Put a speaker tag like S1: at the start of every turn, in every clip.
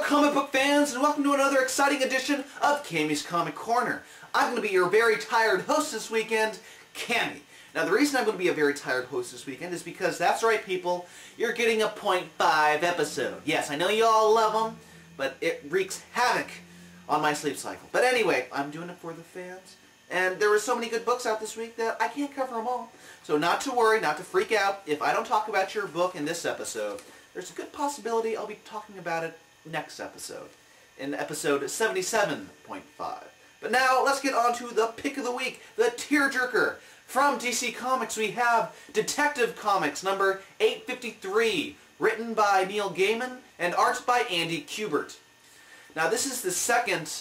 S1: comic book fans, and welcome to another exciting edition of Cammy's Comic Corner. I'm going to be your very tired host this weekend, Cammy. Now the reason I'm going to be a very tired host this weekend is because, that's right people, you're getting a .5 episode. Yes, I know you all love them, but it wreaks havoc on my sleep cycle. But anyway, I'm doing it for the fans. And there were so many good books out this week that I can't cover them all. So not to worry, not to freak out, if I don't talk about your book in this episode, there's a good possibility I'll be talking about it next episode, in episode 77.5. But now, let's get on to the pick of the week, the tearjerker. From DC Comics, we have Detective Comics number 853, written by Neil Gaiman and art by Andy Kubert. Now this is the second,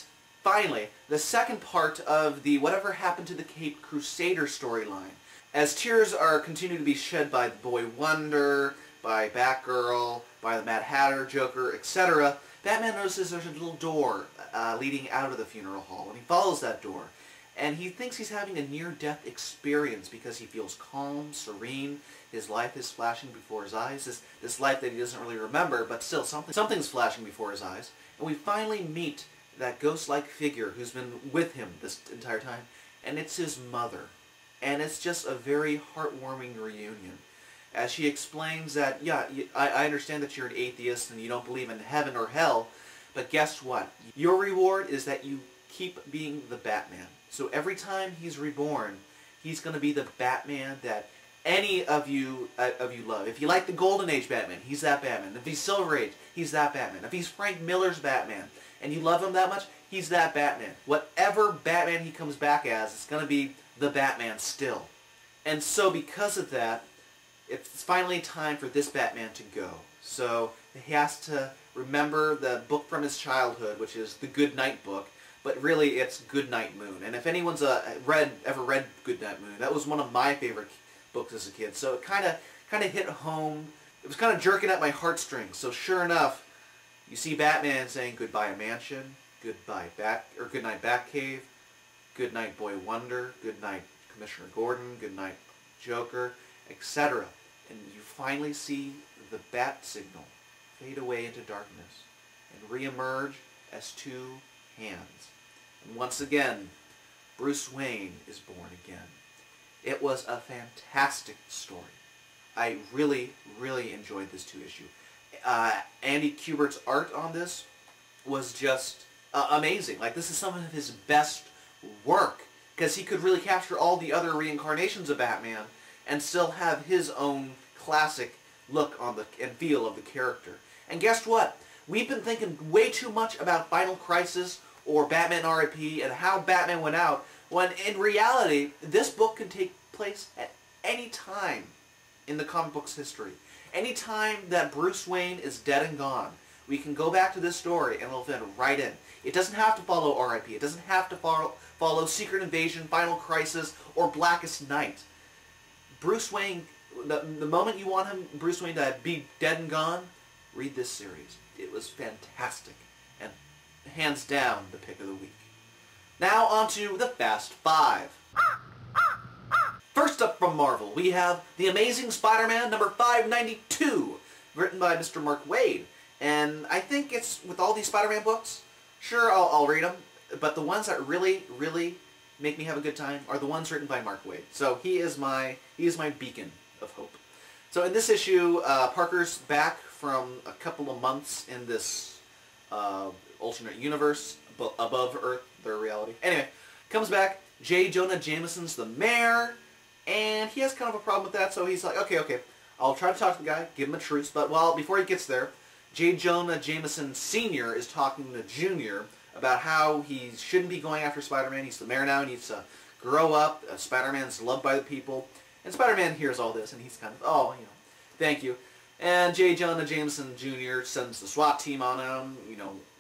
S1: finally, the second part of the Whatever Happened to the Caped Crusader storyline. As tears are continuing to be shed by the Boy Wonder, by Batgirl, by the Mad Hatter, Joker, etc., Batman notices there's a little door leading out of the funeral hall, and he follows that door. And he thinks he's having a near-death experience because he feels calm, serene, his life is flashing before his eyes, this life that he doesn't really remember, but still something's flashing before his eyes. And we finally meet that ghost-like figure who's been with him this entire time, and it's his mother. And it's just a very heartwarming reunion. As she explains that, yeah, I understand that you're an atheist and you don't believe in heaven or hell, but guess what? Your reward is that you keep being the Batman. So every time he's reborn, he's going to be the Batman that any of you love. If you like the Golden Age Batman, he's that Batman. If he's Silver Age, he's that Batman. If he's Frank Miller's Batman, and you love him that much, he's that Batman. Whatever Batman he comes back as, it's going to be the Batman still. And so because of that, it's finally time for this Batman to go. So he has to remember the book from his childhood, which is the Good Night book, but really it's Goodnight Moon. And if anyone's ever read Goodnight Moon, that was one of my favorite books as a kid. So it kind of hit home. It was kind of jerking at my heartstrings. So sure enough, you see Batman saying goodbye mansion, goodnight Batcave, goodnight Boy Wonder, goodnight Commissioner Gordon, goodnight Joker, etc. And you finally see the bat signal fade away into darkness and reemerge as two hands. And once again, Bruce Wayne is born again. It was a fantastic story. I really, really enjoyed this two-issue. Andy Kubert's art on this was just amazing. Like, this is some of his best work, because he could really capture all the other reincarnations of Batman and still have his own classic look on and feel of the character. And guess what? We've been thinking way too much about Final Crisis or Batman R.I.P. and how Batman went out, when in reality, this book can take place at any time in the comic book's history. Any time that Bruce Wayne is dead and gone, we can go back to this story and it'll fit right in. It doesn't have to follow R.I.P. It doesn't have to follow Secret Invasion, Final Crisis, or Blackest Night. Bruce Wayne, the moment you want Bruce Wayne to be dead and gone, read this series. It was fantastic, and hands down the pick of the week. Now on to the Fast Five. First up from Marvel, we have The Amazing Spider-Man number 592, written by Mr. Mark Waid. And I think it's, with all these Spider-Man books, sure, I'll read them, but the ones that really, really make me have a good time are the ones written by Mark Waid. So he is my beacon of hope. So in this issue, Parker's back from a couple of months in this alternate universe above Earth, their reality. Anyway, comes back. J. Jonah Jameson's the mayor, and he has kind of a problem with that. So he's like, okay, I'll try to talk to the guy, give him a truce. But before he gets there, J. Jonah Jameson Sr. is talking to Junior about how he shouldn't be going after Spider-Man. He's the mayor now. He needs to grow up. Spider-Man's loved by the people. And Spider-Man hears all this, and he's kind of, oh, thank you. And J. Jonah Jameson Jr. sends the SWAT team on him,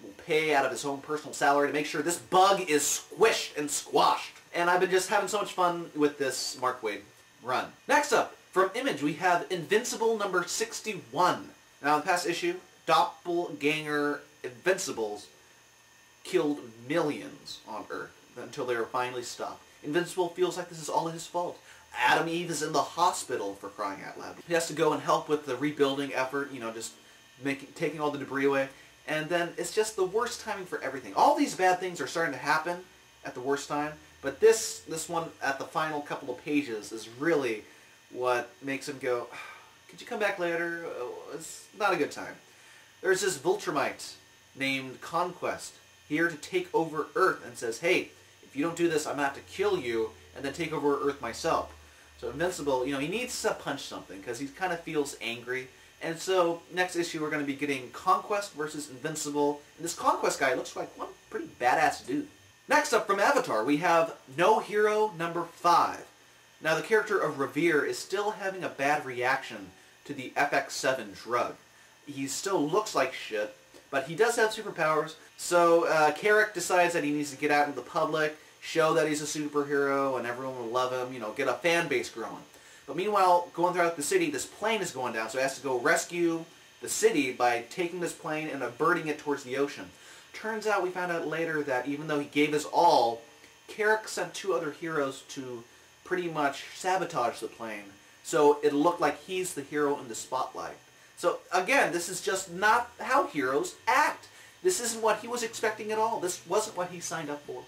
S1: will pay out of his own personal salary to make sure this bug is squished and squashed. And I've been just having so much fun with this Mark Waid run. Next up, from Image, we have Invincible number 61. Now, in the past issue, doppelganger Invincibles killed millions on Earth until they were finally stopped. Invincible feels like this is all his fault. Adam Eve is in the hospital, for crying out loud. He has to go and help with the rebuilding effort, just taking all the debris away. and then it's just the worst timing for everything. All these bad things are starting to happen at the worst time, but this one at the final couple of pages is really what makes him go, could you come back later? It's not a good time. There's this Viltrumite named Conquest here to take over Earth and says, hey, if you don't do this, I'm going to have to kill you and then take over Earth myself. So Invincible, he needs to punch something because he kind of feels angry. And so next issue we're going to be getting Conquest versus Invincible. And this Conquest guy looks like one pretty badass dude. Next up from Avatar, we have No Hero number 5. Now the character of Revere is still having a bad reaction to the FX7 drug. He still looks like shit, but he does have superpowers. So Carrick decides that he needs to get out into the public, show that he's a superhero, and everyone will love him, get a fan base growing. But meanwhile, going throughout the city, this plane is going down, so he has to go rescue the city by taking this plane and averting it towards the ocean. Turns out, we found out later that even though he gave his all, Carrick sent 2 other heroes to pretty much sabotage the plane, so it looked like he's the hero in the spotlight. So again, this is just not how heroes act. This isn't what he was expecting at all. This wasn't what he signed up for.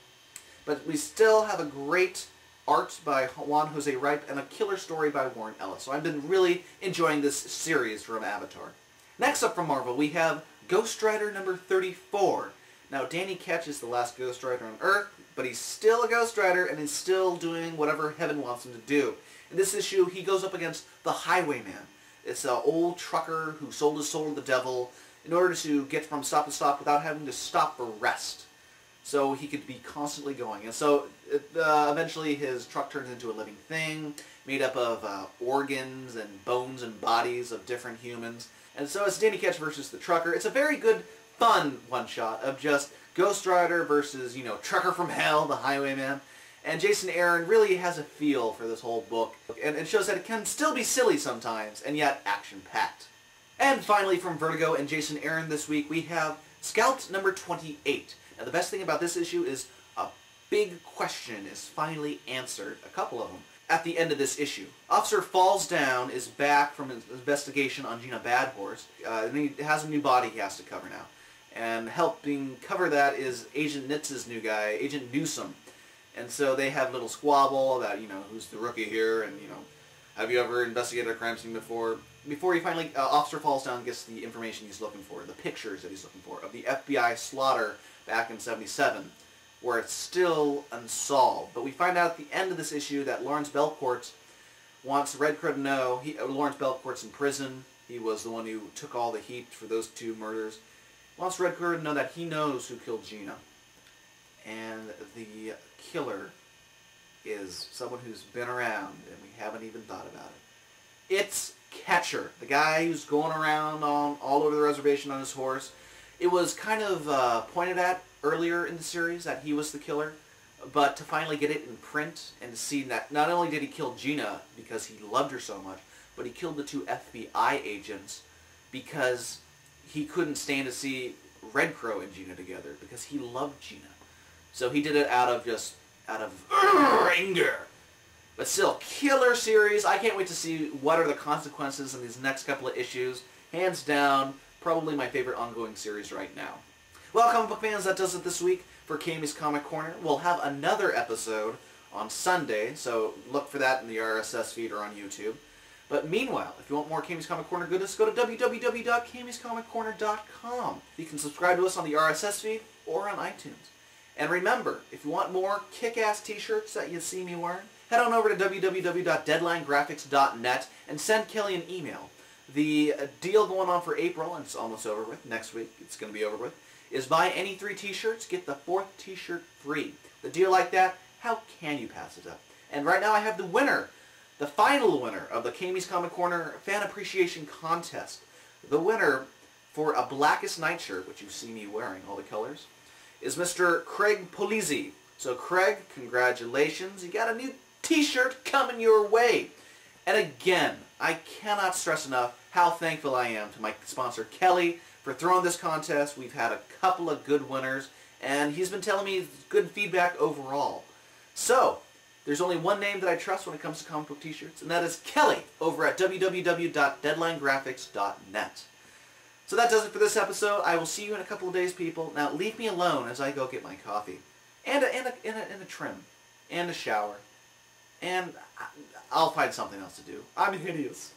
S1: But we still have a great art by Juan Jose Ripe and a killer story by Warren Ellis. So I've been really enjoying this series from Avatar. Next up from Marvel, we have Ghost Rider number 34. Now, Danny Ketch is the last Ghost Rider on Earth, but he's still a Ghost Rider and is still doing whatever Heaven wants him to do. In this issue, he goes up against the Highwayman. It's an old trucker who sold his soul to the devil in order to get from stop to stop without having to stop for rest. So he could be constantly going. And so eventually his truck turns into a living thing made up of organs and bones and bodies of different humans. And so it's Danny Ketch versus the trucker. It's a very good, fun one-shot of just Ghost Rider versus, Trucker from Hell, the Highwayman. And Jason Aaron really has a feel for this whole book. And it shows that it can still be silly sometimes, and yet action-packed. And finally, from Vertigo and Jason Aaron this week, we have Scalped number 28. Now, the best thing about this issue is a big question is finally answered, a couple of them, at the end of this issue. Officer Falls Down is back from his investigation on Gina Badhorse, and he has a new body he has to cover now. And helping cover that is Agent Nitz's new guy, Agent Newsom. And so they have a little squabble about, who's the rookie here, and, have you ever investigated a crime scene before? Before he finally, Officer Falls Down gets the information he's looking for, the pictures that he's looking for, of the FBI slaughter back in '77, where it's still unsolved. But we find out at the end of this issue that Lawrence Belcourt wants Red Crow to know, Lawrence Belcourt's in prison, he was the one who took all the heat for those 2 murders, wants Red Crow to know that he knows who killed Gina. And the killer is someone who's been around, and we haven't even thought about it. It's Catcher, the guy who's going around all over the reservation on his horse. It was kind of pointed at earlier in the series that he was the killer, but to finally get it in print and to see that not only did he kill Gina because he loved her so much, but he killed the 2 FBI agents because he couldn't stand to see Red Crow and Gina together because he loved Gina. So he did it out of anger. But still, killer series. I can't wait to see what are the consequences in these next couple of issues. Hands down, probably my favorite ongoing series right now. Well, comic book fans, that does it this week for Cammy's Comic Corner. We'll have another episode on Sunday, so look for that in the RSS feed or on YouTube. But meanwhile, if you want more Cammy's Comic Corner goodness, go to www.cammyscomiccorner.com. You can subscribe to us on the RSS feed or on iTunes. And remember, if you want more kick-ass t-shirts that you see me wearing, head on over to www.deadlinegraphics.net and send Kelly an email. The deal going on for April, and it's almost over with, next week it's going to be over with, is buy any 3 t-shirts, get the 4th t-shirt free. The deal like that, how can you pass it up? And right now I have the winner, the final winner of the Cammy's Comic Corner Fan Appreciation Contest. The winner for a Blackest Night shirt, which you see me wearing, all the colors, is Mr. Craig Polizzi. So Craig, congratulations. You got a new t-shirt coming your way. And again, I cannot stress enough how thankful I am to my sponsor Kelly for throwing this contest. We've had a couple of good winners, and he's been telling me good feedback overall. So, there's only one name that I trust when it comes to comic book t-shirts, and that is Kelly over at www.deadlinegraphics.net. So that does it for this episode. I will see you in a couple of days, people. Now, leave me alone as I go get my coffee. And a trim. And a shower. And I'll find something else to do. I'm hideous.